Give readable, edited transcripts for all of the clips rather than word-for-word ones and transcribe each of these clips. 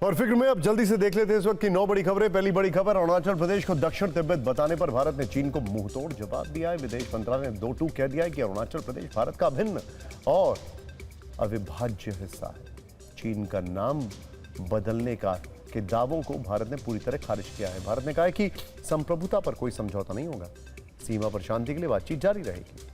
और फिक्र में अब जल्दी से देख लेते हैं इस वक्त की 9 बड़ी खबरें। पहली बड़ी खबर, अरुणाचल प्रदेश को दक्षिण तिब्बत बताने पर भारत ने चीन को मुंहतोड़ जवाब दिया है। विदेश मंत्रालय ने दो टूक कह दिया है कि अरुणाचल प्रदेश भारत का अभिन्न और अविभाज्य हिस्सा है। चीन का नाम बदलने के दावों को भारत ने पूरी तरह खारिज किया है। भारत ने कहा है कि संप्रभुता पर कोई समझौता नहीं होगा, सीमा पर शांति के लिए बातचीत जारी रहेगी।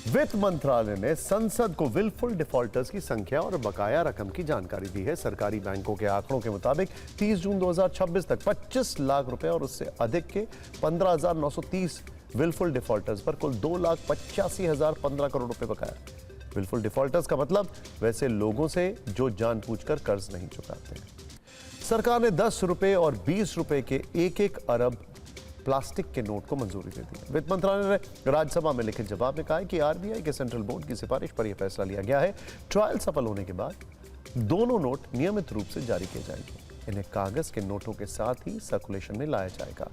वित्त मंत्रालय ने संसद को विलफुल डिफॉल्टर्स की संख्या और बकाया रकम की जानकारी दी है। सरकारी बैंकों के आंकड़ों के मुताबिक 30 जून 2026 तक 25 लाख रुपए और उससे अधिक के 15,930 विलफुल डिफॉल्टर्स पर कुल 2,85,015 करोड़ रुपए बकाया। विलफुल डिफॉल्टर्स का मतलब वैसे लोगों से जो जानबूझकर कर्ज नहीं चुकाते। सरकार ने 10 रुपए और 20 रुपए के एक अरब प्लास्टिक के नोट को मंजूरी दे दी। वित्त मंत्रालय ने राज्यसभा में लिखित जवाब में कहा है कि आरबीआई के सेंट्रल बोर्ड की सिफारिश पर यह फैसला लिया गया है। ट्रायल सफल होने के बाद दोनों नोट नियमित रूप से जारी किए जाएंगे। इन्हें कागज के नोटों के साथ ही सर्कुलेशन में लाया जाएगा।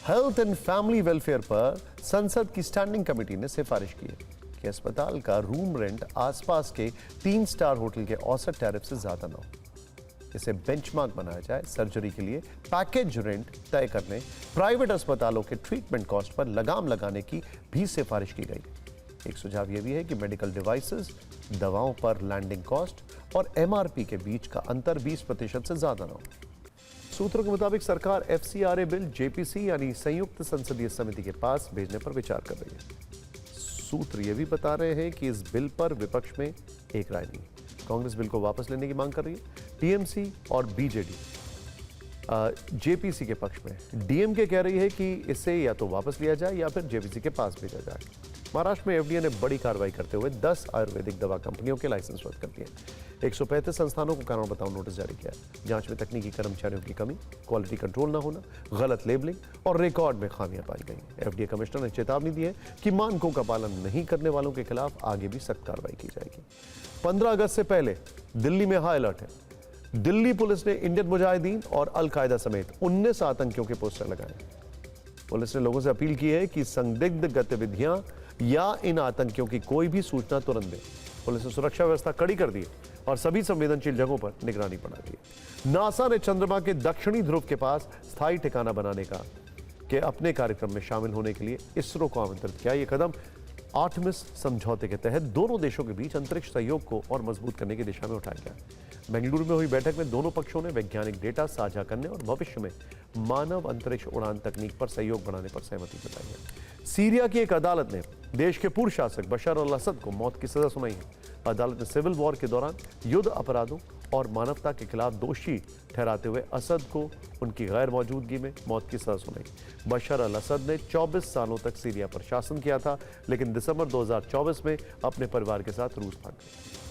हेल्थ एंड फैमिली वेलफेयर पर संसद की स्टैंडिंग कमेटी ने सिफारिश की है कि अस्पताल का रूम रेंट आसपास के 3 स्टार होटल के औसत टैरिफ से ज्यादा न हो। इसे बेंचमार्क बनाया जाए। सर्जरी के लिए पैकेज रेंट तय करने, प्राइवेट अस्पतालों के ट्रीटमेंट कॉस्ट पर लगाम लगाने की भी सिफारिश की गई। एक सुझाव यह भी है कि मेडिकल डिवाइसेस, दवाओं पर लैंडिंग कॉस्ट और एमआरपी के बीच का अंतर 20% से ज्यादा न हो। सूत्रों के मुताबिक सरकार एफसीआरए बिल जेपीसी यानी संयुक्त संसदीय समिति के पास भेजने पर विचार कर रही है। सूत्र यह भी बता रहे हैं कि इस बिल पर विपक्ष में एक राय नहीं। कांग्रेस बिल को वापस लेने की मांग कर रही है। टीएमसी और बीजेडी जेपीसी के पक्ष में। डीएमके कह रही है कि इसे या तो वापस लिया जाए या फिर जेपीसी के पास भेजा जाए। महाराष्ट्र में एफडीए ने बड़ी कार्रवाई करते हुए 10 आयुर्वेदिक दवा कंपनियों के लाइसेंस रद्द कर दिए। 135 संस्थानों को कारण बताओ नोटिस जारी किया। जांच में तकनीकी कर्मचारियों की कमी, क्वालिटी कंट्रोल न होना, गलत लेबलिंग और रिकॉर्ड में खामियां पाई गई। एफडीए कमिश्नर ने चेतावनी दी है कि मानकों का पालन नहीं करने वालों के खिलाफ आगे भी सख्त कार्रवाई की जाएगी। 15 अगस्त से पहले दिल्ली में हाई अलर्ट है। दिल्ली पुलिस ने इंडियन मुजाहिदीन और अल-कायदा समेत 19 आतंकियों के पोस्टर लगाए। पुलिस ने लोगों से अपील की है कि संदिग्ध गतिविधियां या इन आतंकियों की कोई भी सूचना तुरंत दें। पुलिस ने सुरक्षा व्यवस्था कड़ी कर दी और सभी संवेदनशील जगहों पर निगरानी बढ़ा दी है। नासा ने चंद्रमा के दक्षिणी ध्रुव के पास स्थायी ठिकाना बनाने के अपने कार्यक्रम में शामिल होने के लिए इसरो को आमंत्रित किया। यह कदम आर्टेमिस समझौते के तहत दोनों देशों के बीच अंतरिक्ष सहयोग को और मजबूत करने की दिशा में उठाया गया। बेंगलुरु में हुई बैठक में दोनों पक्षों ने वैज्ञानिक डेटा साझा करने और भविष्य में मानव अंतरिक्ष उड़ान तकनीक पर सहयोग बढ़ाने पर सहमति जताई है। सीरिया की एक अदालत ने देश के पूर्व शासक बशर अल असद को मौत की सजा सुनाई है। अदालत ने सिविल वॉर के दौरान युद्ध अपराधों और मानवता के खिलाफ दोषी ठहराते हुए असद को उनकी गैर मौजूदगी में मौत की सजा सुनाई। बशर अल असद ने 24 सालों तक सीरिया पर शासन किया था, लेकिन दिसंबर 2024 में अपने परिवार के साथ रूस भाग गए।